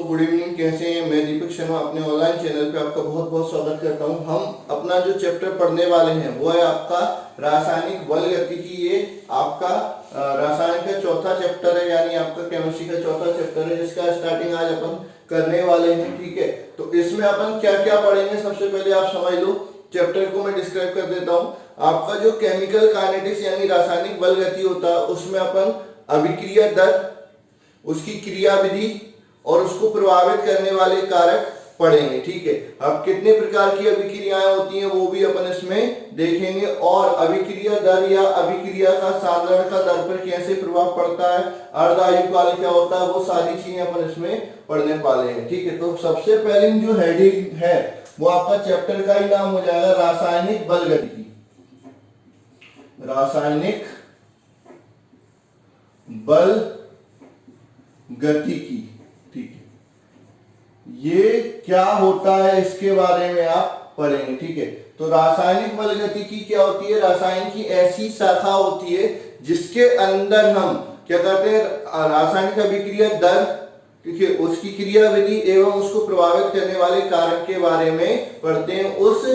Good evening, कैसे हैं? मैं दीपक शर्मा अपने ऑनलाइन चैनल पे आपका बहुत बहुत स्वागत करता हूं। हम अपना जो चैप्टर पढ़ने वाले हैं वो है आपका रासायनिक बल गतिकी। ये आपका रसायन का चौथा चैप्टर है, यानी आपका केमिस्ट्री का चौथा चैप्टर है, जिसका स्टार्टिंग आज अपन करने वाले हैं। ठीक है, तो इसमें अपन क्या क्या पढ़ेंगे सबसे पहले आप समझ लो। चैप्टर को मैं डिस्क्राइब कर देता हूँ। आपका जो केमिकल काइनेटिक्स यानी रासायनिक बल गति होता है, उसमें अपन अभिक्रिया दर, उसकी क्रिया विधि और उसको प्रभावित करने वाले कारक पढ़ेंगे। ठीक है, अब कितने प्रकार की अभिक्रियाएं होती हैं वो भी अपन इसमें देखेंगे, और अभिक्रिया दर या अभिक्रिया का साधारण का दर पर कैसे प्रभाव पड़ता है, अर्धायुकाल क्या होता है, वो सारी चीजें अपन इसमें पढ़ने वाले हैं। ठीक है, तो सबसे पहले जो हेडिंग है वो आपका चैप्टर का ही नाम हो जाएगा रासायनिक बल गतिकी। रासायनिक बल गतिकी। ठीक है, ये क्या होता है इसके बारे में आप पढ़ेंगे। ठीक है, तो रासायनिक बल गतिकी क्या होती है? रसायन की ऐसी शाखा होती है जिसके अंदर हम क्या करते हैं, रासायनिक अभिक्रिया दर, ठीक है, उसकी क्रिया विधि एवं उसको प्रभावित करने वाले कारक के बारे में पढ़ते हैं। उस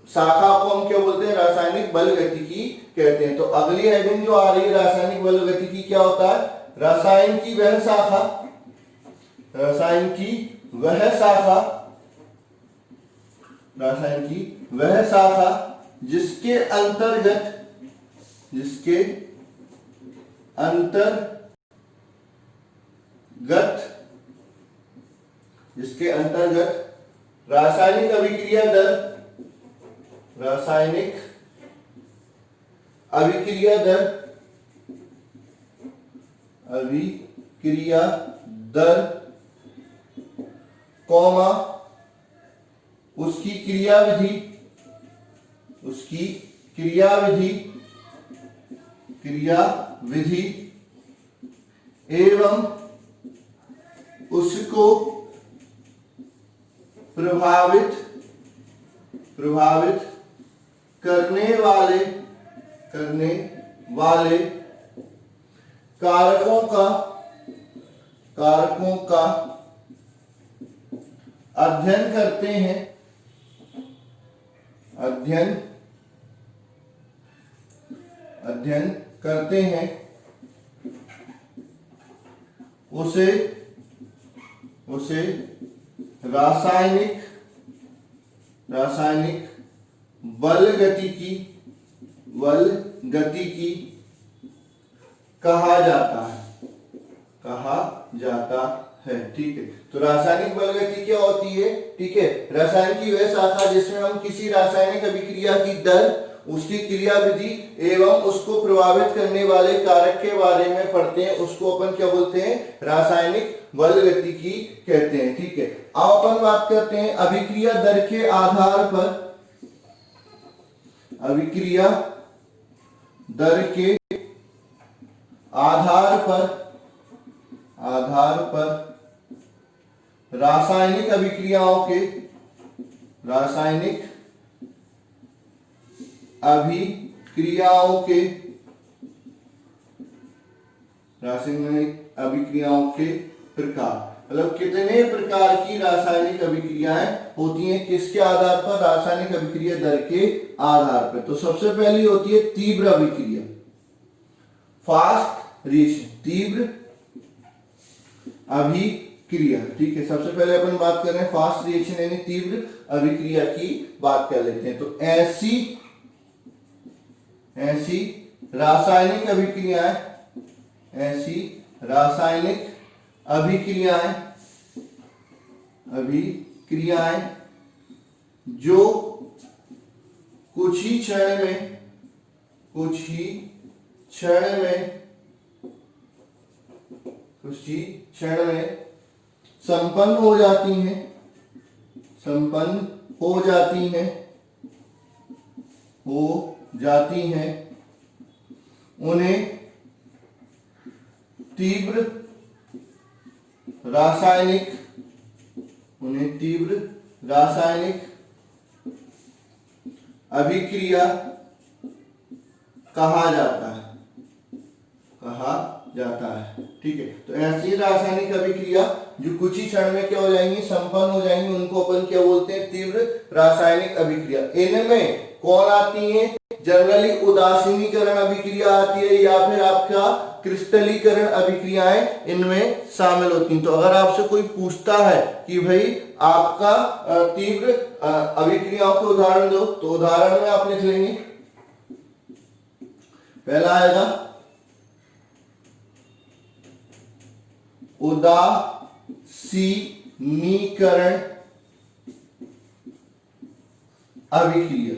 शाखा को हम क्या बोलते हैं? रासायनिक बल गतिकी कहते हैं। तो अगली हेडिंग जो आ रही है रासायनिक बल गतिकी क्या होता है? रसायन की वह शाखा, रसायन की वह शाखा, रसायन की वह शाखा जिसके अंतर्गत, जिसके अंतर्गत, जिसके अंतर्गत रासायनिक अभिक्रिया दर, रासायनिक अभिक्रिया दर, अभिक्रिया दर, कौमा उसकी क्रिया विधि, उसकी क्रिया विधि, क्रिया विधि एवं उसको प्रभावित करने वाले कारकों का अध्ययन करते हैं, अध्ययन करते हैं, उसे रासायनिक बल गतिकी कहा जाता है। ठीक है, तो रासायनिक बल गतिकी क्या होती है? ठीक है, रसायन की वह शाखा जिसमें हम किसी रासायनिक अभिक्रिया की दर, उसकी क्रिया विधि एवं उसको प्रभावित करने वाले कारक के बारे में पढ़ते हैं, उसको अपन क्या बोलते हैं? रासायनिक बल गतिकी कहते हैं। ठीक है, अब अपन बात करते हैं अभिक्रिया दर के आधार पर, अभिक्रिया दर के आधार पर रासायनिक अभिक्रियाओं के, रासायनिक अभिक्रियाओं के, रासायनिक अभिक्रियाओं के प्रकार, मतलब कितने प्रकार की रासायनिक अभिक्रियाएं होती हैं, किसके आधार पर? रासायनिक अभिक्रिया दर के आधार पर। तो सबसे पहली होती है तीव्र अभिक्रिया, फास्ट रिएक्शन, तीव्र अभिक्रिया। ठीक है, सबसे पहले अपन बात कर रहे हैं फास्ट रिएक्शन यानी तीव्र अभिक्रिया की बात कर लेते हैं। तो ऐसी रासायनिक अभिक्रियाएं, ऐसी रासायनिक अभिक्रियाएं जो कुछ ही क्षण में संपन्न हो जाती हैं, उन्हें तीव्र रासायनिक अभिक्रिया कहा जाता है। ठीक है, तो ऐसी रासायनिक अभिक्रिया जो कुछ ही क्षण में क्या हो जाएंगी, संपन्न हो जाएंगी, उनको अपन क्या बोलते हैं, तीव्र रासायनिक अभिक्रिया। इनमें कौन आती है, जनरली उदासीनीकरण अभिक्रिया आती है या फिर आपका क्रिस्टलीकरण अभिक्रियाएं इनमें शामिल होती हैं। तो अगर आपसे कोई पूछता है कि भाई आपका तीव्र अभिक्रियाओं के उदाहरण दो, तो उदाहरण में आप लिख लेंगे, पहला आएगा उदासीनीकरण अभिक्रिया,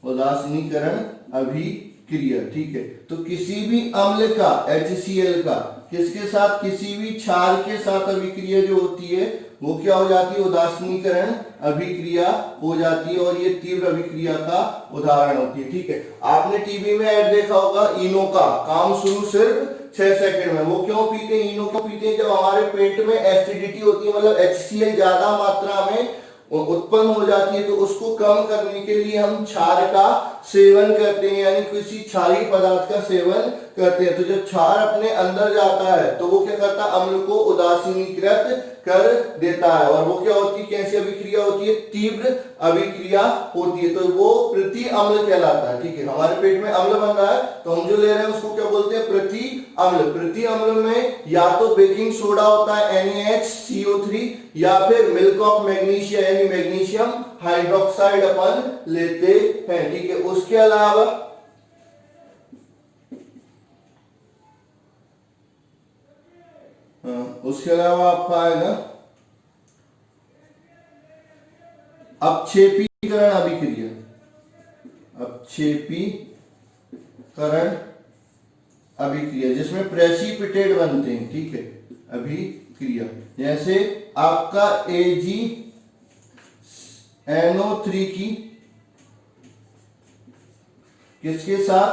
उदासीनीकरण अभिक्रिया, ठीक है। तो किसी भी अम्ल का HCl का किसके साथ, किसी भी क्षार के साथ अभिक्रिया जो होती है वो क्या हो जाती है, उदासीनीकरण अभिक्रिया हो जाती है, और ये तीव्र अभिक्रिया का उदाहरण होती है, ठीक है। आपने टीवी में ऐड देखा होगा इनो का, काम शुरू सिर्फ 6 सेकंड में। वो क्यों पीते हैं, इनो क्यों पीते हैं, जब हमारे पेट में एसिडिटी होती है, मतलब HCl ज्यादा मात्रा में उत्पन्न हो जाती है, तो उसको कम करने के लिए हम क्षार का सेवन करते हैं, यानी किसी क्षारीय पदार्थ का सेवन करते हैं। तो जब क्षार अपने अंदर जाता है तो वो क्या करता है, अम्ल को उदासीनीकृत कर देता है, और वो क्या होती है, कैसी अभिक्रिया होती है, तीव्र अभिक्रिया होती है। तो वो प्रति अम्ल कहलाता है, ठीक है। हमारे पेट में अम्ल बन रहा है तो हम जो ले रहे हैं उसको क्या बोलते हैं, प्रति अम्ल। प्रति अम्ल में या तो बेकिंग सोडा होता है NaHCO3, या फिर मिल्क ऑफ मैग्नीशिया यानी मैग्नीशियम हाइड्रोक्साइड अपन लेते हैं, ठीक है। उसके अलावा आपका आएगा अपक्षेपीकरण अभिक्रिया, अपक्षेपीकरण अभिक्रिया, जिसमें प्रेसिपिटेट बनते हैं, ठीक है, अभिक्रिया। जैसे आपका AgNO3 की किसके साथ,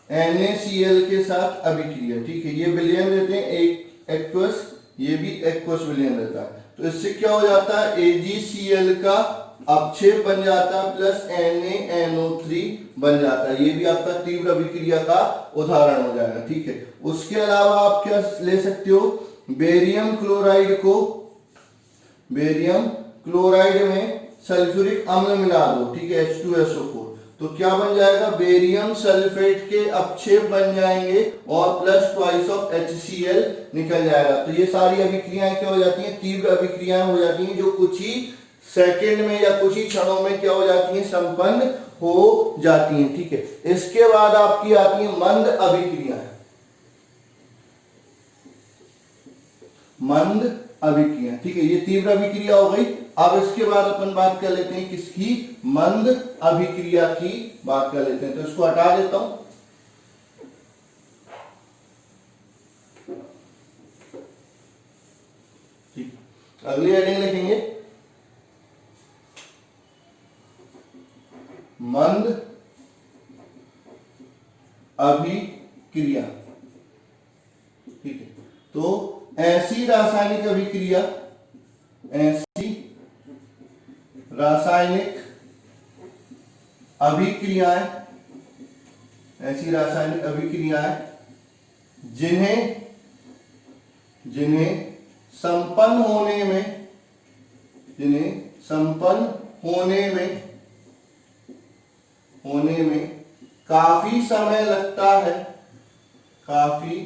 NaCl के साथ अभिक्रिया, ठीक है। ये विलयन रहते हैं एक एक्वस, ये भी एक्वस विलयन रहता है। तो इससे क्या हो जाता है, AgCl का अपक्षेप बन जाता है प्लस NaNO3 बन जाता है। ये भी आपका तीव्र अभिक्रिया का उदाहरण हो जाएगा, ठीक है। उसके अलावा आप क्या ले सकते हो, बेरियम क्लोराइड को, बेरियम क्लोराइड में सल्फ्यूरिक अम्ल मिला दो, ठीक है, H2SO4, तो क्या बन जाएगा, बेरियम सल्फेट के अपक्षेप बन जाएंगे और प्लस ट्वाइस ऑफ HCl निकल जाएगा। तो ये सारी अभिक्रियाएं क्या हो जाती हैं, तीव्र अभिक्रियाएं हो जाती हैं, जो कुछ ही सेकंड में या कुछ ही क्षणों में क्या हो जाती हैं, संपन्न हो जाती हैं, ठीक है। इसके बाद आपकी आती है मंद अभिक्रियाएं, मंद अभिक्रिया, ठीक है। ये तीव्र अभिक्रिया हो गई। अब इसके बाद अपन बात कर लेते हैं किसकी, मंद अभिक्रिया की बात कर लेते हैं। तो इसको हटा देता हूं, ठीक। अगली हेडिंग लिखेंगे मंद अभिक्रिया, ठीक है। तो ऐसी रासायनिक अभिक्रिया, ऐसी रासायनिक अभिक्रियाएं, ऐसी रासायनिक अभिक्रियाएं जिन्हें संपन्न होने में काफी समय लगता है, काफी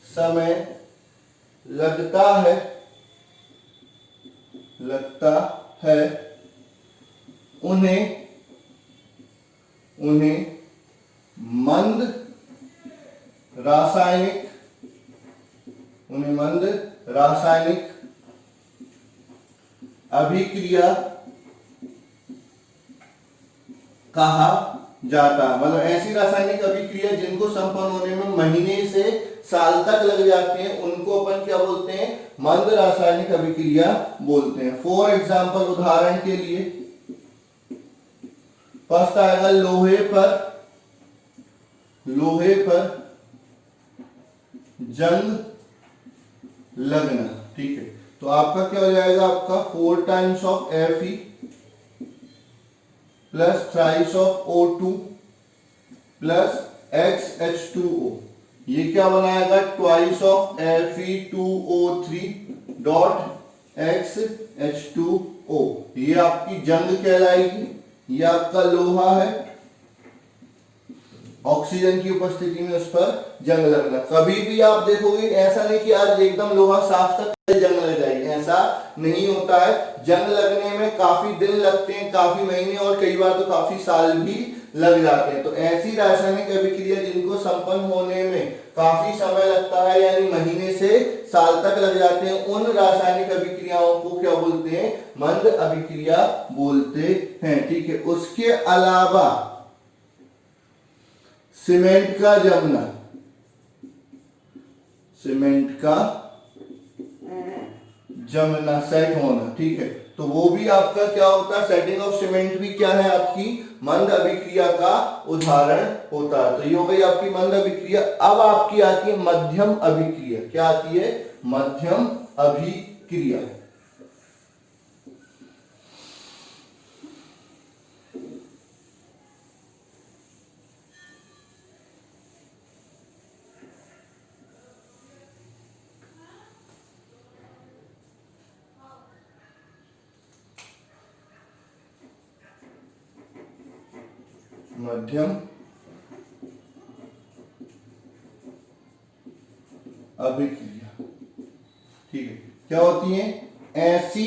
समय लगता है, उन्हें मंद रासायनिक अभिक्रिया कहा जाता है। मतलब ऐसी रासायनिक अभिक्रिया जिनको संपन्न होने में महीने से साल तक लग जाते हैं, उनको अपन क्या बोलते हैं, मंद रासायनिक अभिक्रिया बोलते हैं। फॉर एग्जाम्पल, उदाहरण के लिए फर्स्ट आएगा लोहे पर जंग लगना, ठीक है। तो आपका क्या हो जाएगा, आपका 4 times of Fe plus thrice of O2 plus XH2O, ये क्या बनाएगा, twice of Fe2O3 dot XH2O, ये आपकी जंग कहलाएगी। ये आपका लोहा है, ऑक्सीजन की उपस्थिति में उस पर जंग लगना। कभी भी आप देखोगे ऐसा नहीं कि आज एकदम लोहा साफ था जंग लग जाएगी, ऐसा नहीं होता है। जंग लगने में काफी दिन लगते हैं, काफी महीने और कई बार तो काफी साल भी लग जाते हैं। तो ऐसी रासायनिक अभिक्रिया जिनको संपन्न होने में काफी समय लगता है, यानी महीने से साल तक लग जाते हैं, उन रासायनिक अभिक्रियाओं को क्या बोलते हैं? मंद अभिक्रिया बोलते हैं। ठीक है, उसके अलावा सीमेंट का जमना, सीमेंट का जमना, सेट होना, ठीक है, तो वो भी आपका क्या होता है? सेटिंग ऑफ सीमेंट भी क्या है? आपकी मंद अभिक्रिया का उदाहरण होता है। तो ये हो गई आपकी मंद अभिक्रिया। अब आपकी आती है मध्यम अभिक्रिया। क्या आती है? मध्यम अभिक्रिया। मध्यम अभिक्रिया, ठीक है, क्या होती है? ऐसी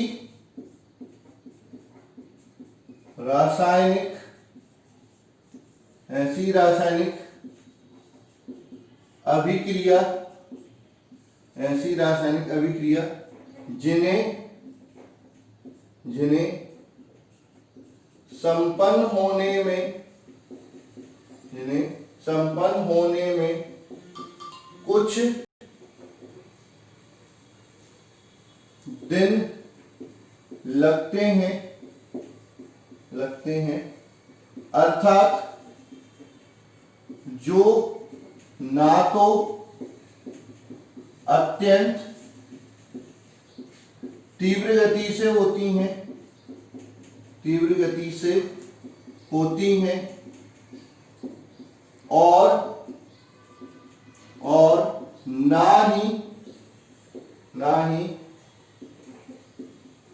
रासायनिक अभिक्रिया, ऐसी रासायनिक अभिक्रिया जिन्हें संपन्न होने में कुछ दिन लगते हैं, अर्थात जो ना तो अत्यंत तीव्र गति से होती हैं और ना ही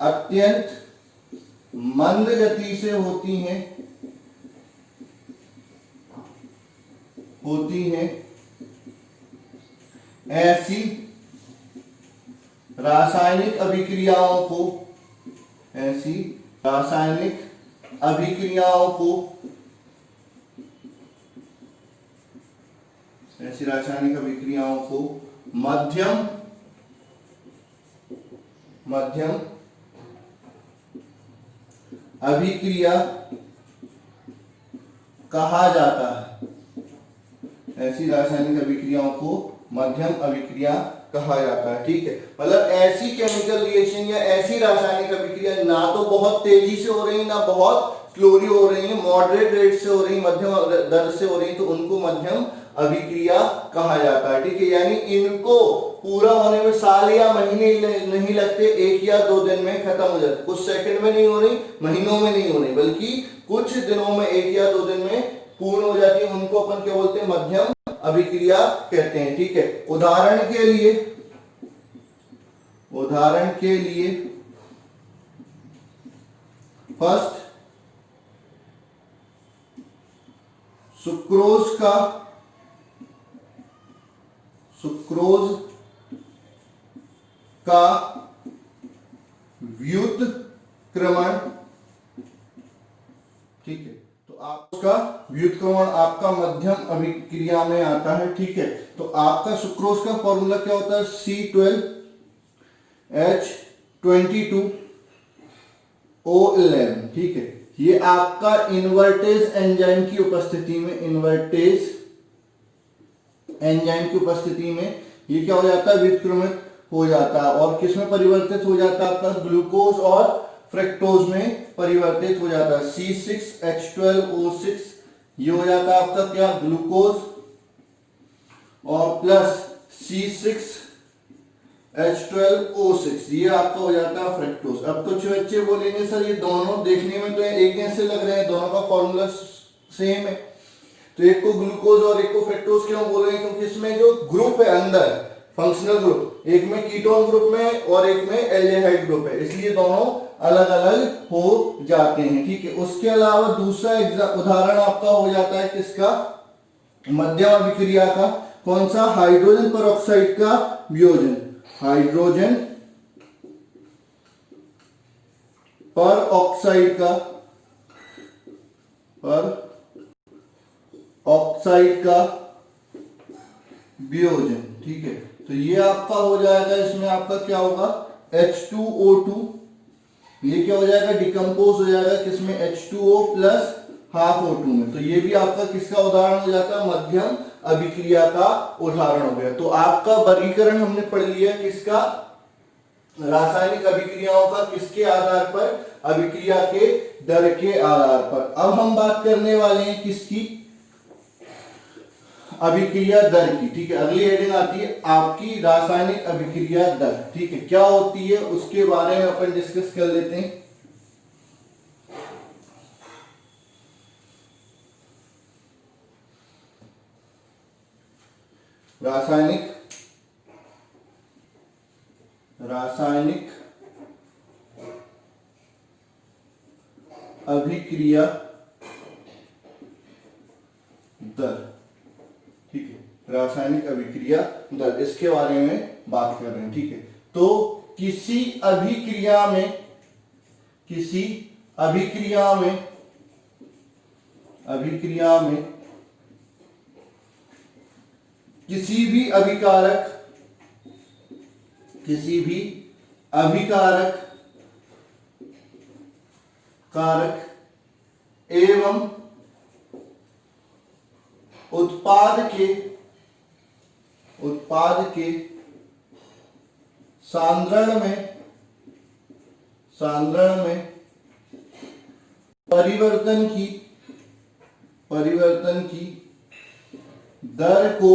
अत्यंत मंद गति से होती हैं। ऐसी रासायनिक अभिक्रियाओं को मध्यम अभिक्रिया कहा जाता है। ऐसी रासायनिक अभिक्रियाओं को मध्यम अभिक्रिया कहा जाता है। ठीक है, मतलब ऐसी केमिकल रिएक्शन या ऐसी रासायनिक अभिक्रिया ना तो बहुत तेजी से हो रही, ना बहुत स्लोली हो रही है, मॉडरेट रेट से हो रही, मध्यम दर से हो रही, तो उनको मध्यम अभिक्रिया कहा जाता है। ठीक है, यानी इनको पूरा होने में साल या महीने नहीं लगते, 1 या 2 दिन में खत्म हो जाते। कुछ सेकंड में नहीं हो रही, महीनों में नहीं हो रही, बल्कि कुछ दिनों में, 1 या 2 दिन में पूर्ण हो जाती है। उनको अपन क्या बोलते हैं? मध्यम अभिक्रिया कहते हैं। ठीक है, उदाहरण के लिए फर्स्ट सुक्रोज का व्युत्क्रमण, ठीक है, तो आप उसका व्युत्क्रमण आपका मध्यम अभिक्रिया में आता है। ठीक है, तो आपका सुक्रोज का फॉर्मूला क्या होता है? C12H22O11। ठीक है, ये आपका इन्वर्टेज एंजाइम की उपस्थिति में, ये क्या हो जाता है? व्युत्क्रमित हो जाता है। और किस में परिवर्तित हो जाता है? आपका ग्लूकोज और फ्रक्टोज में परिवर्तित हो जाता है। C6H12O6 ये हो जाता है आपका क्या? ग्लूकोज, और प्लस C6H12O6 ये आपका हो जाता है फ्रक्टोज। अब कुछ बच्चे बोलेंगे सर ये दोनों देखने में तो एक जैसे लग रहे हैं, दोनों का फॉर्मूला सेम है, तो एक को ग्लूकोज और एक को फ्रक्टोज क्यों बोल रहे हैं? क्योंकि इसमें जो ग्रुप है अंदर, फंक्शनल ग्रुप, एक में कीटोन ग्रुप में और एक में एल्डिहाइड ग्रुप है, इसलिए दोनों अलग अलग हो जाते हैं। ठीक है, उसके अलावा दूसरा उदाहरण आपका हो जाता है किसका, मध्यम अभिक्रिया का। कौन सा, हाइड्रोजन पर ऑक्साइड का वियोजन, हाइड्रोजन पर ऑक्साइड का, पर ऑक्साइड का वियोजन। ठीक है, तो ये आपका हो जाएगा, इसमें आपका क्या होगा, H2O2, ये क्या हो जाएगा, डिकम्पोज हो जाएगा किसमें, H2O प्लस हाफ O2 में। तो ये भी आपका किसका उदाहरण हो जाता है, मध्यम अभिक्रिया का उदाहरण हो गया। तो आपका वर्गीकरण हमने पढ़ लिया किसका, रासायनिक अभिक्रियाओं का, किसके आधार पर, अभिक्रिया के दर के आधार पर। अब हम बात करने वाले हैं किसकी, अभिक्रिया दर की। ठीक है, अगली हेडिंग आती है आपकी रासायनिक अभिक्रिया दर। ठीक है, क्या होती है उसके बारे में अपन डिस्कस कर लेते हैं। रासायनिक अभिक्रिया दर। ठीक है, रासायनिक अभिक्रिया दर, इसके बारे में बात कर रहे हैं। ठीक है, तो किसी अभिक्रिया में किसी भी अभिकारक एवं उत्पाद के सांद्रण में परिवर्तन की दर को,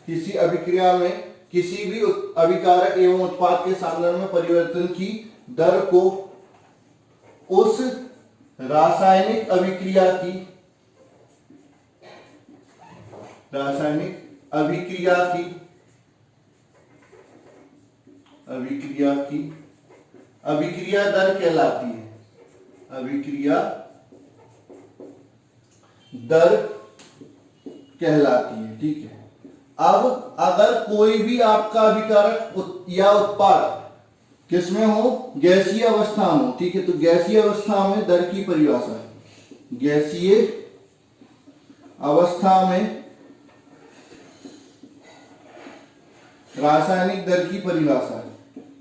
किसी अभिक्रिया में किसी भी अभिकारक एवं उत्पाद के सांद्रण में परिवर्तन की दर को उस रासायनिक अभिक्रिया की अभिक्रिया दर कहलाती है, अभिक्रिया दर कहलाती है। ठीक है, अब अगर कोई भी आपका अभिकारक या उत्पाद किसमें हो, गैसीय अवस्था में हो। ठीक है, तो गैसीय अवस्था में दर की परिभाषा है, गैसीय अवस्था में रासायनिक दर की परिभाषा है,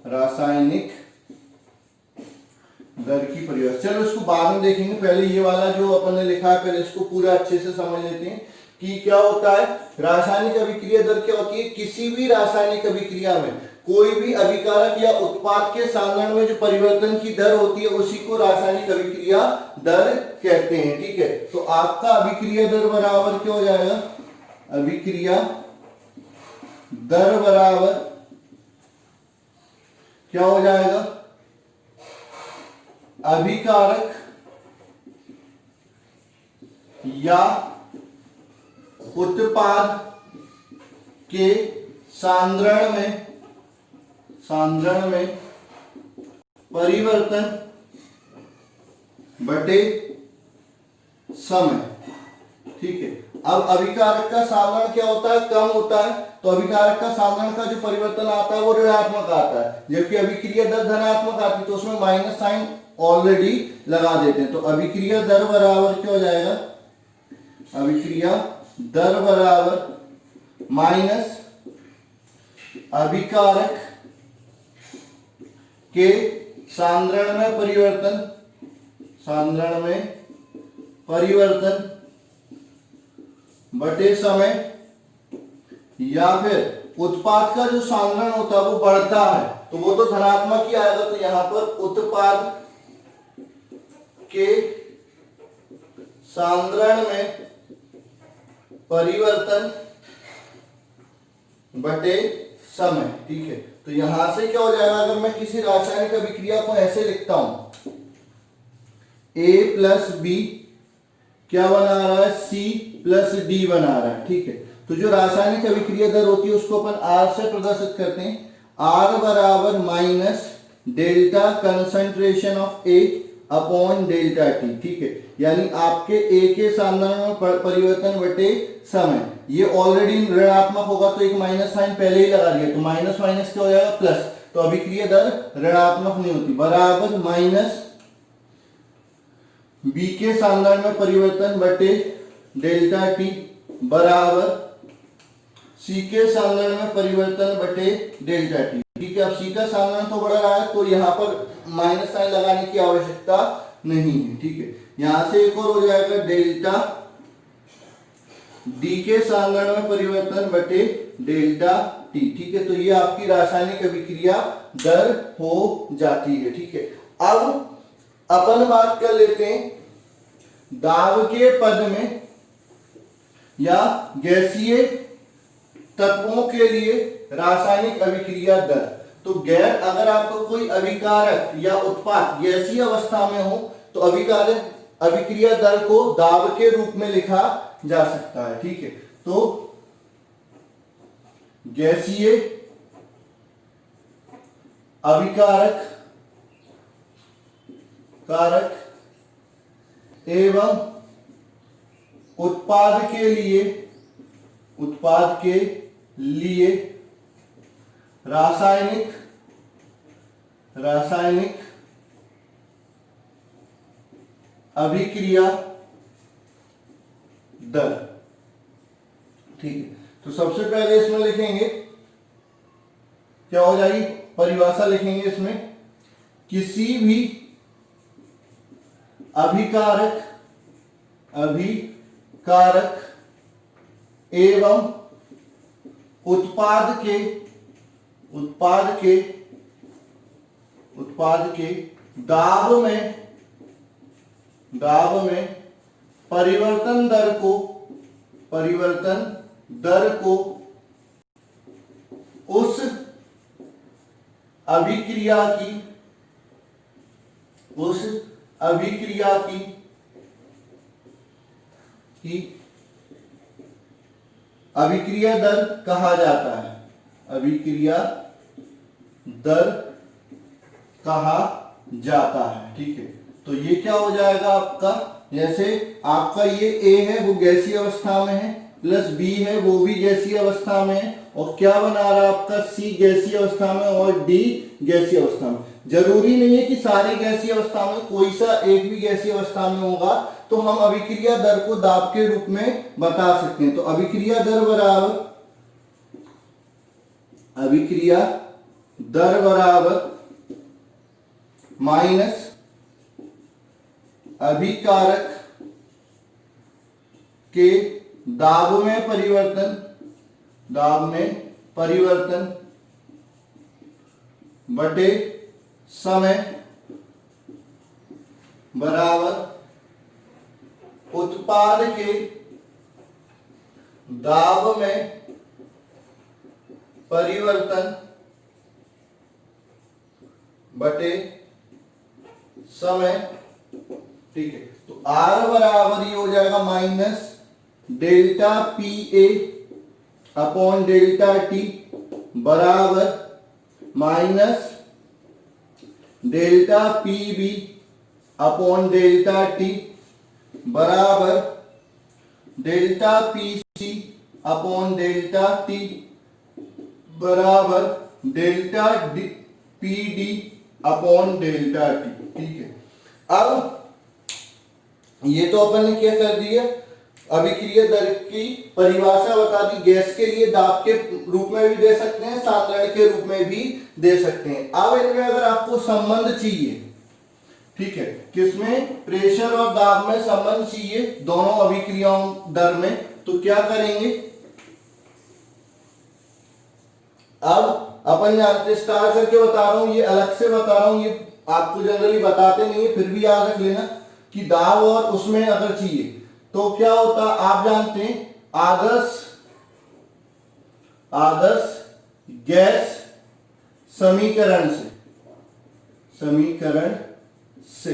रासायनिक दर की परिभाषा। चलो इसको बाद में देखेंगे, पहले ये वाला जो अपन ने लिखा है पहले इसको पूरा अच्छे से समझ लेते हैं कि क्या होता है। रासायनिक अभिक्रिया दर क्या होती है, किसी भी रासायनिक अभिक्रिया में कोई भी अभिकारक या उत्पाद के सांद्रण में जो परिवर्तन की दर होती है उसी को रासायनिक अभिक्रिया दर कहते हैं। ठीक है, तो आपका अभिक्रिया दर बराबर क्या हो जाएगा, अभिक्रिया दर बराबर क्या हो जाएगा, अभिकारक या उत्पाद के सांद्रण में परिवर्तन बटे समय। ठीक है, अब अभिकारक का सांद्रण क्या होता है, कम होता है, तो अभिकारक का सांद्रण का जो परिवर्तन आता है वो ऋणात्मक आता है, जबकि अभिक्रिया दर धनात्मक आती है, तो उसमें माइनस साइन ऑलरेडी लगा देते हैं। तो अभिक्रिया दर बराबर क्या हो जाएगा, अभिक्रिया दर बराबर माइनस अभिकारक के सांद्रण में परिवर्तन बटे समय, या फिर उत्पाद का जो सांद्रण होता है वो बढ़ता है तो वो तो धनात्मक ही आएगा, तो यहां पर उत्पाद के सांद्रण में परिवर्तन बटे समय। ठीक है, तो यहां से क्या हो जाएगा, अगर मैं किसी रासायनिक अभिक्रिया को ऐसे लिखता हूं, A प्लस बी क्या बना रहा है, C प्लस D बना रहा है। ठीक है, तो जो रासायनिक अभिक्रिया दर होती है उसको अपन R से प्रदर्शित करते हैं। R बराबर minus delta concentration of A upon delta T, ठीक है। यानी आपके A के सांद्रण में परिवर्तन बटे समय, ये ऑलरेडी ऋणात्मक होगा तो एक माइनस साइन पहले ही लगा दिया, तो माइनस माइनस क्या हो जाएगा प्लस, तो अभिक्रिया दर ऋणात्मक नहीं होती, बराबर माइनस B के सांद्रण में परिवर्तन बटे डेल्टा टी बराबर C के सांद्रण में परिवर्तन बटे डेल्टा टी, ठीक है। अब C का सांद्रण तो बढ़ रहा है तो यहाँ पर माइनस साइन लगाने की आवश्यकता नहीं है, ठीक है। यहां से एक और हो जाएगा डेल्टा D के सांद्रण में परिवर्तन बटे डेल्टा टी, ठीक है। तो ये आपकी रासायनिक अभिक्रिया दर हो जाती है, ठीक है। अब अपन बात कर लेते हैं दाब के पद में या गैसीय तत्वों के लिए रासायनिक अभिक्रिया दर। तो गैर अगर आपको कोई अभिकारक या उत्पाद गैसीय अवस्था में हो तो अभिकारक अभिक्रिया दर को दाब के रूप में लिखा जा सकता है, ठीक है। तो गैसीय अभिकारक कारक एवं उत्पाद के लिए रासायनिक अभिक्रिया दर, ठीक है। तो सबसे पहले इसमें लिखेंगे क्या हो जाएगी, परिभाषा लिखेंगे इसमें, किसी भी अभिकारक एवं उत्पाद के दाब में परिवर्तन दर को उस अभिक्रिया की अभिक्रिया दर कहा जाता है, अभिक्रिया दर कहा जाता है, ठीक है। तो ये क्या हो जाएगा आपका, जैसे आपका ये A है वो गैसीय अवस्था में है, प्लस B है वो भी गैसीय अवस्था में है, और क्या बना रहा है आपका C गैसीय अवस्था में और D गैसीय अवस्था में। जरूरी नहीं है कि सारे गैसीय अवस्था में, कोई सा एक भी गैसीय अवस्था में होगा तो हम अभिक्रिया दर को दाब के रूप में बता सकते हैं। तो अभिक्रिया दर बराबर माइनस अभिकारक के दाब में परिवर्तन बटे समय बराबर उत्पाद के दाब में परिवर्तन बटे समय, ठीक है। तो R बराबर ये हो जाएगा minus delta PA upon delta T बराबर minus delta PB upon delta T बराबर delta PC upon delta T बराबर delta PD upon delta T, ठीक है। अब ये तो अपन ने क्या कर दिया, अभिक्रिया दर की परिभाषा बता दी। गैस के लिए दाब के रूप में भी दे सकते हैं, सांद्रण के रूप में भी दे सकते हैं। अब इनमें अगर आपको संबंध चाहिए, ठीक है, किसमें, प्रेशर और दाब में संबंध चाहिए दोनों अभिक्रियाओं दर में, तो क्या करेंगे। अब अपन जानते, स्टार करके बता रहा हूं, ये अलग से बता रहा हूं, ये आपको जनरली बताते नहीं है, फिर भी याद रख लेना कि दाब और उसमें अगर चाहिए तो क्या होता, आप जानते हैं आदर्श गैस समीकरण से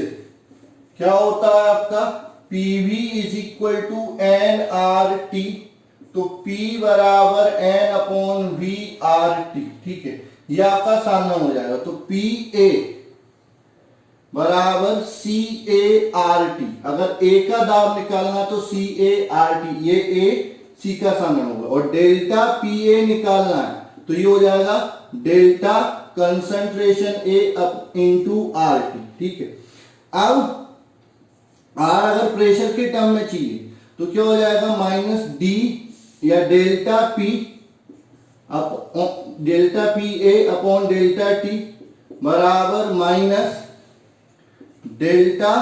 क्या होता है आपका, PV is equal to NRT तो P बराबर N upon V R T. ठीक है, यह आपका साधारण हो जाएगा। तो पी ए बराबर सी ए आर टी। अगर ए का दाब निकालना तो सी ए आर टी, ये ए सी का साधारण होगा। और डेल्टा पी ए निकालना है तो ये हो जाएगा डेल्टा कंसंट्रेशन ए अप इंटू आर टी। ठीक है, अब आर अगर प्रेशर के टर्म में चाहिए तो क्या हो जाएगा, माइनस डी या delta P A upon delta T बराबर minus delta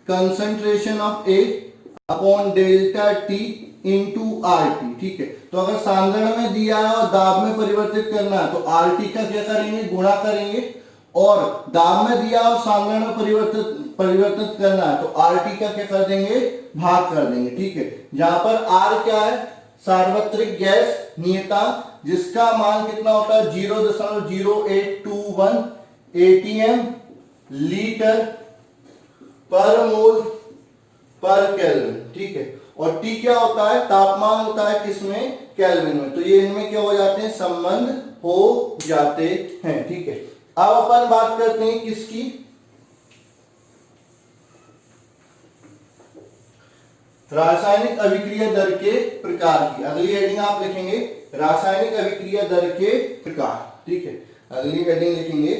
concentration of A upon delta T into R T. ठीक है, तो अगर सांद्रण में दिया है और दाब में परिवर्तित करना है तो आर टी का क्या करेंगे, गुणा करेंगे। और दाब में दिया और सांद्रण में परिवर्तित करना है तो आर टी का क्या कर देंगे, भाग कर देंगे। ठीक है, जहां पर आर क्या है, सार्वत्रिक गैस नियतांक, जिसका मान कितना होता है 0.0821 एटीएम लीटर पर मोल पर केल्विन। ठीक है, और टी क्या होता है, तापमान होता है किसमें, केल्विन में। तो ये इनमें क्या हो जाते हैं, संबंध हो जाते हैं। ठीक है, अब अपन बात करते हैं किसकी, रासायनिक अभिक्रिया दर के प्रकार की। अगली हेडिंग आप लिखेंगे रासायनिक अभिक्रिया दर के प्रकार। ठीक है, अगली हेडिंग लिखेंगे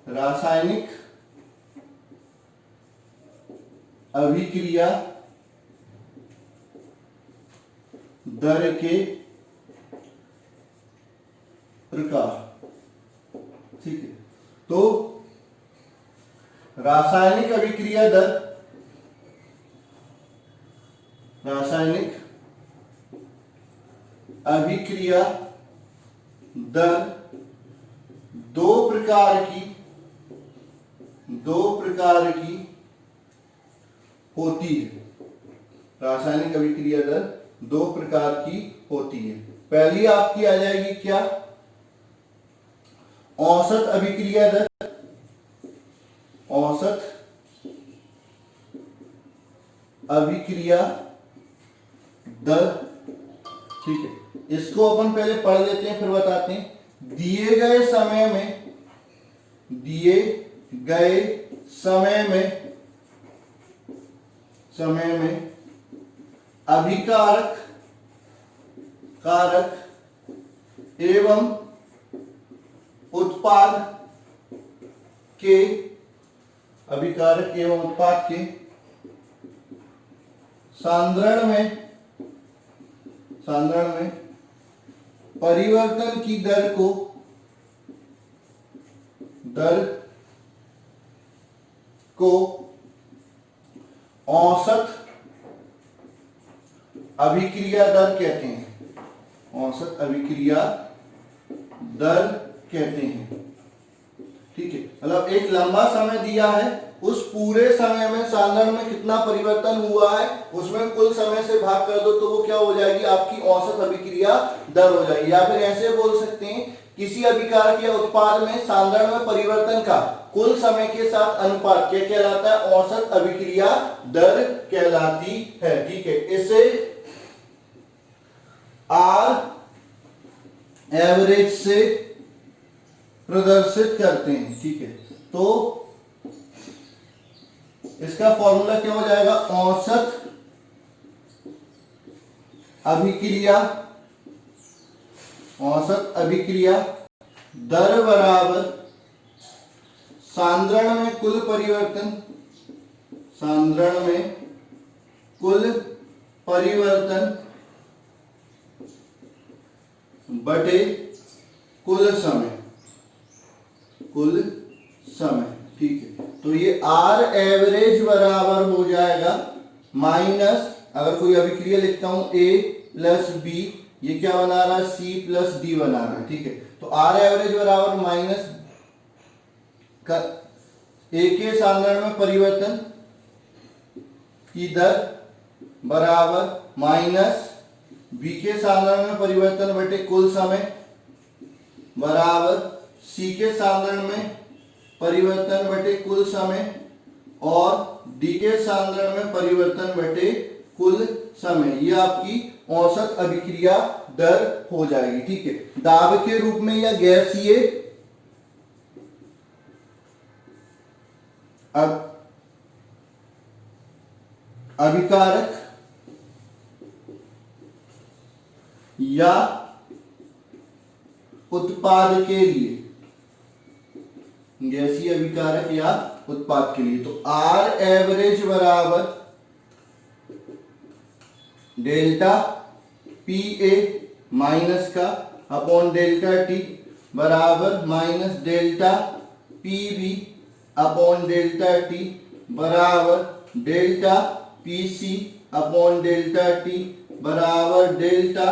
रासायनिक अभिक्रिया दर के प्रकार। ठीक है, तो रासायनिक अभिक्रिया दर, रासायनिक अभिक्रिया दर दो प्रकार की होती है। रासायनिक अभिक्रिया दर दो प्रकार की होती है। पहली आपकी आ जाएगी क्या, औसत अभिक्रिया दर, औसत अभिक्रिया दर। ठीक है, इसको अपन पहले पढ़ लेते हैं फिर बताते हैं। दिए गए समय में अभिकारक कारक एवं उत्पाद के सांद्रण में परिवर्तन की दर को औसत अभिक्रिया दर कहते हैं। औसत अभिक्रिया दर कहते हैं। ठीक है, मतलब एक लंबा समय दिया है, उस पूरे समय में सांद्रण में कितना परिवर्तन हुआ है उसमें कुल समय से भाग कर दो तो वो क्या हो जाएगी, आपकी औसत अभिक्रिया दर हो जाएगी। या फिर ऐसे बोल सकते हैं, किसी अभिकारक या उत्पाद में सांद्रण में परिवर्तन का कुल समय के साथ अनुपात क्या कहलाता है, औसत अभिक्रिया दर कहलाती है। ठीक है, इसे आर एवरेज से प्रदर्शित करते हैं। ठीक है, तो इसका फॉर्मूला क्या हो जाएगा, औसत अभिक्रिया दर बराबर सांद्रण में कुल परिवर्तन बटे कुल समय। ठीक है, तो ये आर एवरेज बराबर हो जाएगा माइनस, अगर कोई अभिक्रिया लिखता हूं ए प्लस बी, ये क्या बना रहा है, सी प्लस डी बना रहा है। ठीक है, तो आर एवरेज बराबर माइनस ए के सांद्रण में परिवर्तन की दर बराबर माइनस बी के सांद्रण में परिवर्तन बटे कुल समय बराबर सी के सांद्रण में परिवर्तन बटे कुल समय और डी के सांद्रण में परिवर्तन बटे कुल समय, ये आपकी औसत अभिक्रिया दर हो जाएगी। ठीक है, दाब के रूप में या गैसीय अभिकारक या उत्पाद के लिए, गैसीय अभिकारक या उत्पाद के लिए, तो आर एवरेज बराबर डेल्टा पी ए माइनस का अपॉन डेल्टा टी बराबर minus delta P B upon delta T बराबर delta P C upon delta T बराबर delta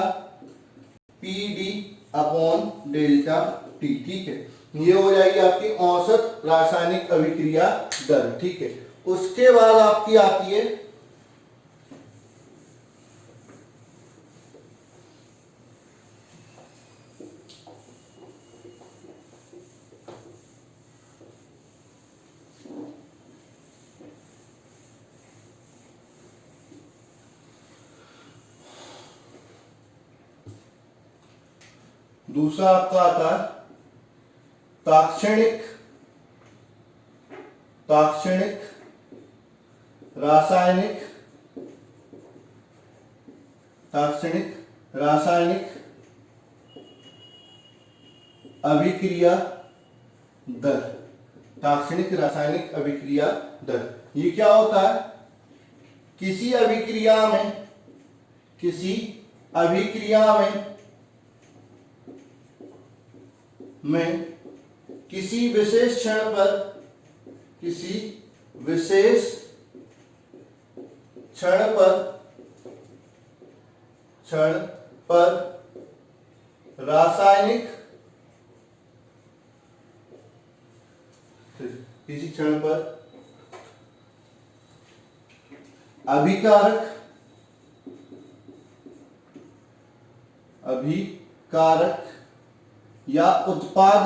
P D upon delta T. ठीक है, ये हो जाएगी आपकी औसत रासायनिक अभिक्रिया दर। ठीक है, उसके बाद आपकी आती है दूसरा आपका आता है ताक्षणिक रासायनिक अभिक्रिया दर। ताक्षणिक रासायनिक अभिक्रिया दर ये क्या होता है? किसी अभिक्रिया में किसी विशेष क्षण पर रासायनिक अभिकारक या उत्पाद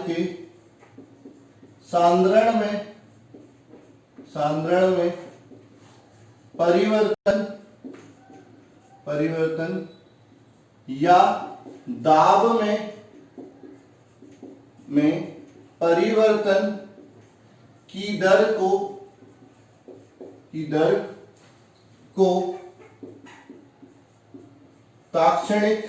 के सांद्रण में परिवर्तन या दाब में परिवर्तन की दर को ताक्षणिक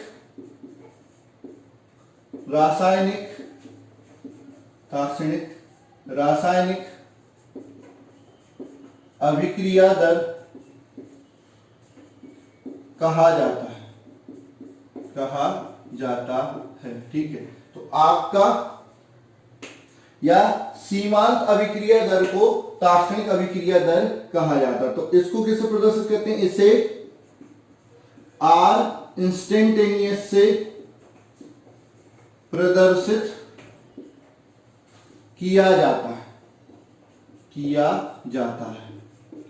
रासायनिक अभिक्रिया दर कहा जाता है। ठीक है, तो आपका या सीमांत अभिक्रिया दर को ताक्षणिक अभिक्रिया दर कहा जाता है। तो इसको किससे प्रदर्शित करते हैं? इसे आर इंस्टेंटेनियस से प्रदर्शित किया जाता है।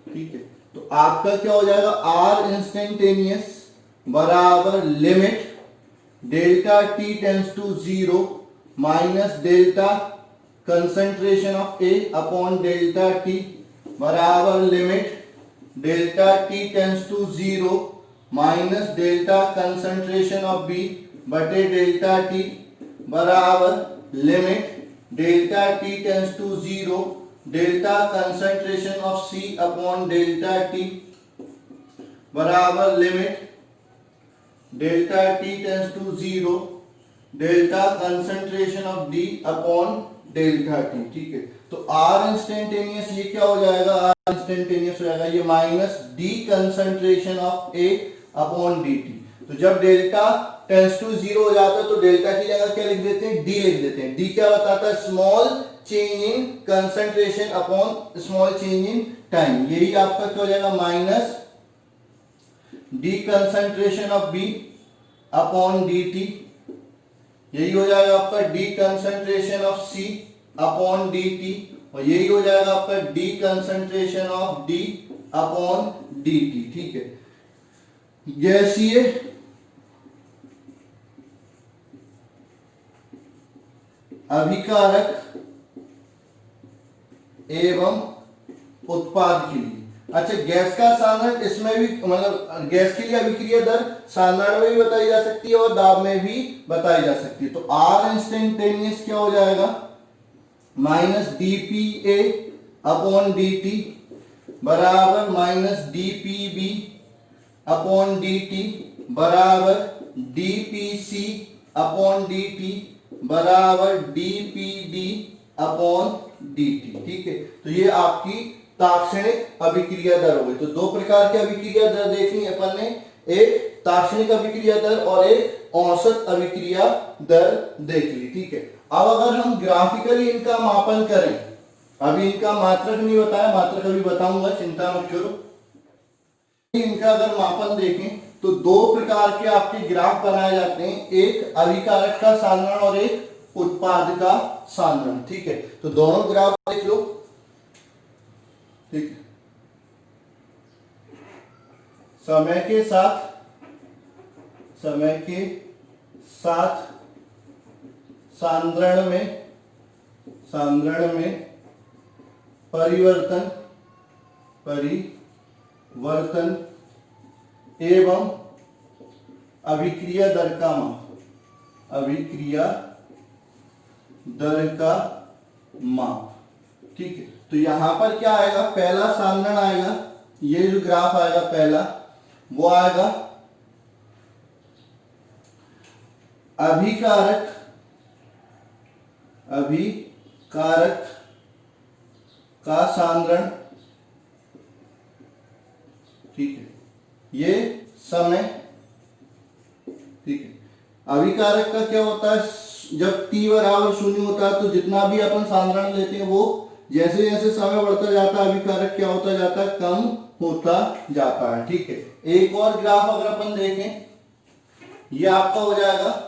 ठीक है, तो आपका क्या हो जाएगा? आर इंस्टेंटेनियस बराबर limit delta T tends to 0 minus delta concentration of A upon delta T बराबर limit delta T tends to 0 minus delta concentration of B बटे डेल्टा टी बराबर limit delta T tends to 0 delta concentration of C upon delta T बराबर limit delta T tends to 0 delta concentration of D upon delta T. ठीक है, तो are instantaneous ये क्या हो जाएगा? आर इंस्टेंटेनियस हो जाएगा ये minus D concentration of A upon D T. तो जब डेल्टा टेंस टू 0 हो जाता है तो डेल्टा की जगह क्या लिख देते हैं? डी लिख देते हैं। डी क्या बताता है? Small change in concentration upon small change in time. यही आपका क्या हो जाएगा? Minus D concentration of B upon D T. यही हो जाएगा आपका D concentration of C upon D T, और यही हो जाएगा आपका D concentration of D upon D T. ठीक है, गैसीय अभिकारक एवं उत्पाद के लिए। अच्छा, गैस का साधारण इसमें भी मतलब गैस के लिए अभिक्रिया दर साधारण में भी बताई जा सकती है और दाब में भी बताई जा सकती है। तो आर इंस्टेंटेनियस क्या हो जाएगा, माइनस dPA अपॉन dt बराबर माइनस dPB अपॉन dt बराबर dPC अपॉन dt बराबर dPD अपॉन dt। ठीक है, तो ये आपकी ताक्षणिक अभिक्रिया दर हो गई। तो दो प्रकार की अभिक्रिया दर देखनी अपन ने, एक ताक्षणिक अभिक्रिया दर और एक औसत अभिक्रिया दर देख ली। ठीक है, अब अगर हम ग्राफिकली इनका मापन करें, अभी इनका मात्रक नहीं बताया, मात्रक अभी बताऊंगा, चिंता मत करो। इनका अगर मापन देखें तो दो प्रकार के आपके ग्राफ बनाए जाते हैं, एक अभिकारक का साधारण और एक उत्पाद का साधारण। ठीक है, तो दोनों ग्राफ देख लो। ठीक है, समय के साथ सांद्रण में परिवर्तन एवं अभिक्रिया दर का माप। ठीक है, तो यहां पर क्या आएगा, पहला सांद्रण आएगा, ये जो ग्राफ आएगा पहला वो आएगा अभिकारक का सांद्रण। ठीक है, ये समय। ठीक है, अभिकारक का क्या होता है, जब t बराबर 0 होता है तो जितना भी अपन सांद्रण लेते हैं वो जैसे जैसे समय बढ़ता जाता है अभिकारक क्या होता जाता है, कम होता जाता है। ठीक है, एक और ग्राफ अगर अपन देखें, ये आपका हो जाएगा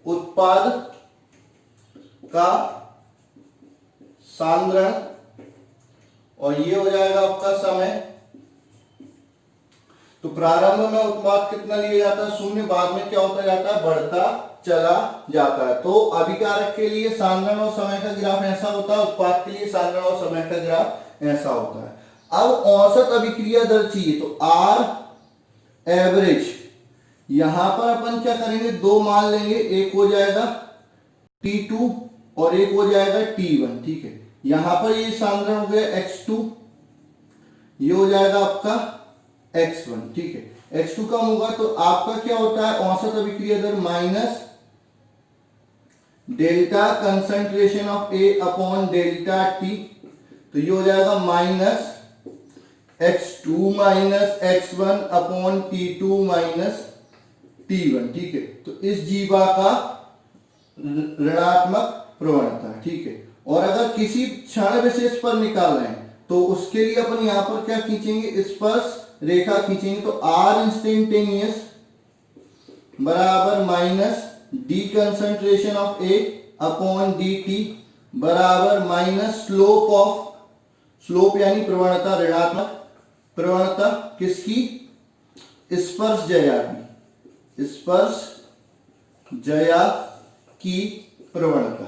उत्पाद का सांद्रण और ये हो जाएगा आपका समय। तो प्रारंभ में उत्पाद कितना लिया जाता है, 0, बाद में क्या होता जाता है, बढ़ता चला जाता है। तो अभिकारक के लिए सांद्रण और समय का ग्राफ ऐसा होता है, उत्पाद के लिए सांद्रण और समय का ग्राफ ऐसा होता है। अब औसत अभिक्रिया दर चाहिए, तो आर एवरेज, यहां पर अपन क्या करेंगे, दो मान लेंगे, एक हो जाएगा T2 और एक हो जाएगा T1। ठीक है, यहां पर ये सांद्रण हो गया X2, ये हो जाएगा आपका X1। ठीक है, X2 कम होगा तो आपका क्या होता है, औसत अभिक्रिया दर minus delta concentration of A upon delta T। तो ये हो जाएगा minus X2 minus X1 upon T2 minus T1। ठीक है, तो इस जीवा का ऋणात्मक प्रवणता। ठीक है, और अगर किसी क्षण विशेष पर निकाल रहे हैं तो उसके लिए अपन यहां पर क्या खींचेंगे, स्पर्श रेखा खींचेंगे। तो आर इंस्टेंटेनियस बराबर minus D concentration of A upon D T बराबर माइनस स्लोप यानी प्रवणता, ऋणात्मक प्रवणता किसकी, स्पर्श जया की प्रवणता।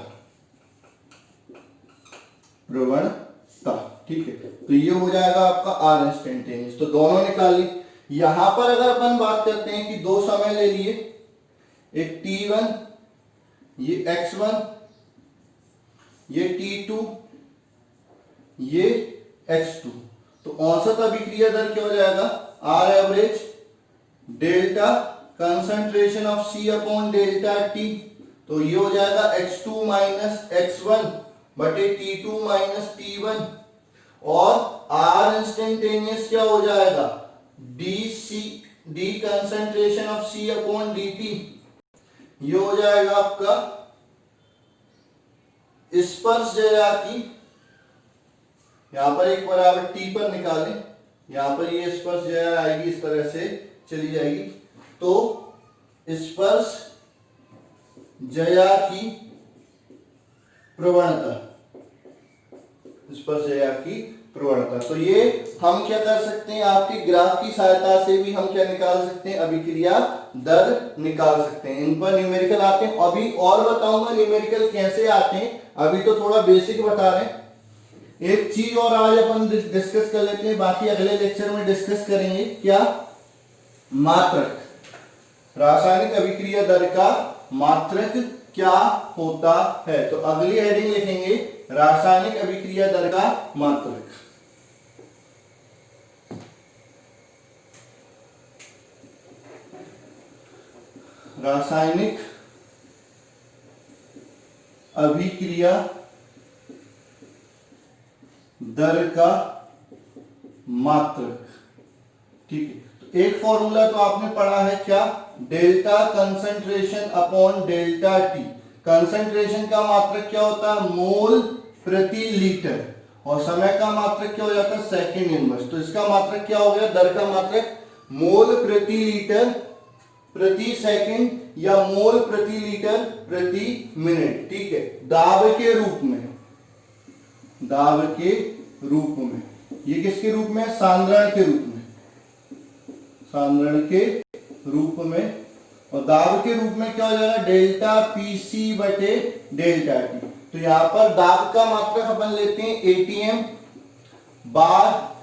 ठीक है, तो ये हो जाएगा आपका आर इंस्टेंटेनियस। तो दोनों निकाल ली। यहां पर अगर अपन बात करते हैं कि दो समय ले लिए, एक T1, ये X1, ये T2, ये X2, तो औसत अभिक्रिया दर क्या हो जाएगा, R average delta concentration of C upon delta T। तो ये हो जाएगा X2 माइनस X1 बटे T2 माइनस T1 और आर इंस्टेंटेनियस क्या हो जाएगा, D concentration of C upon dt। ये हो जाएगा आपका स्पर्श जया की, यहां पर एक बराबर T पर निकालें, यहां पर ये स्पर्श जया आएगी, इस तरह से चली जाएगी। तो स्पर्श जया की प्रवणता, स्पर्श जया की प्रवणता। तो ये हम क्या कर सकते हैं, आपके ग्राफ की सहायता से भी हम क्या निकाल सकते हैं, अभिक्रिया दर निकाल सकते हैं। इन पर न्यूमेरिकल आते हैं, अभी और बताऊंगा न्यूमेरिकल कैसे आते हैं, अभी तो थोड़ा बेसिक बता रहे हैं। एक चीज और आज अपन डिस्कस कर लेते हैं, बाकी अगले लेक्चर में डिस्कस करेंगे। क्या? मात्रक। रासायनिक अभिक्रिया दर का मात्रक क्या होता है? तो अगली हेडिंग लिखेंगे रासायनिक अभिक्रिया दर का मात्रक। रासायनिक अभिक्रिया दर का मात्रक। ठीक है, तो एक फॉर्मूला तो आपने पढ़ा है, क्या? Delta concentration upon delta T. Concentration का मात्रक क्या होता है? मोल प्रति लीटर। और समय का मात्रक क्या हो जाता है? Second inverse. तो इसका मात्रक क्या हो गया? दर का मात्रक मोल प्रति लीटर प्रति सेकंड या मोल प्रति लीटर प्रति मिनट। ठीक है, दाब के रूप में, दाब के रूप में। ये किसके रूप में? सांद्रण के रूप में, सांद्रण के रूप में। और दाब के रूप में क्या हो जाएगा? डेल्टा पीसी बटे डेल्टा टी। तो यहां पर दाब का मात्रक अपन लेते हैं एटीएम, बार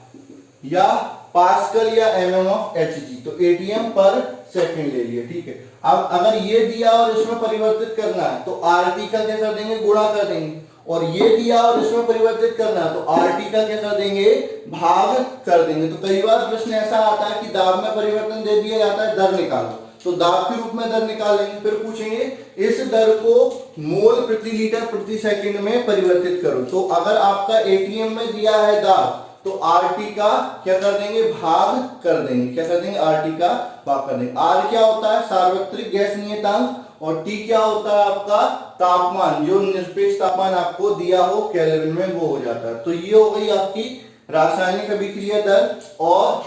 या पास्कल या एमएम ऑफ एचजी। तो एटीएम पर सेकंड ले लिया। ठीक है, अब अगर ये दिया और इसमें परिवर्तित करना है तो आरटी का क्या कर देंगे? गुणा कर देंगे। और ये दिया और इसमें परिवर्तित करना है तो आरटी का क्या कर देंगे? भाग कर देंगे। तो कई बार प्रश्न ऐसा आता है कि दाब में परिवर्तन दे दिया जाता है, दर निकालो, तो दाब के रूप में दर निकालेंगे। फिर पूछेंगे इस दर को मोल प्रति लीटर प्रति सेकंड में परिवर्तित करो। तो अगर आपका एटीएम में दिया है दाब तो आरटी का क्या कर देंगे? भाग कर देंगे। क्या कर देंगे? आरटी का भाग कर देंगे। आर क्या होता है? सार्वत्रिक गैस नियतांक। और टी क्या होता है? आपका तापमान, जो निरपेक्ष तापमान आपको दिया हो केल्विन में, वो हो जाता है। तो ये हो गई आपकी रासायनिक अभिक्रिया दर और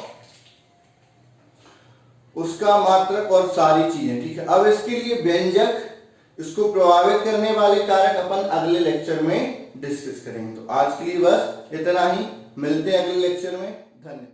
उसका मात्रक और सारी चीजें। ठीक है, अब इसके लिए व्यंजक, इसको प्रभावित करने वाले कारक अपन अगले लेक्चर में डिस्कस करेंगे। तो आज के लिए बस इतना ही, मिलते हैं अगले लेक्चर में। धन्यवाद।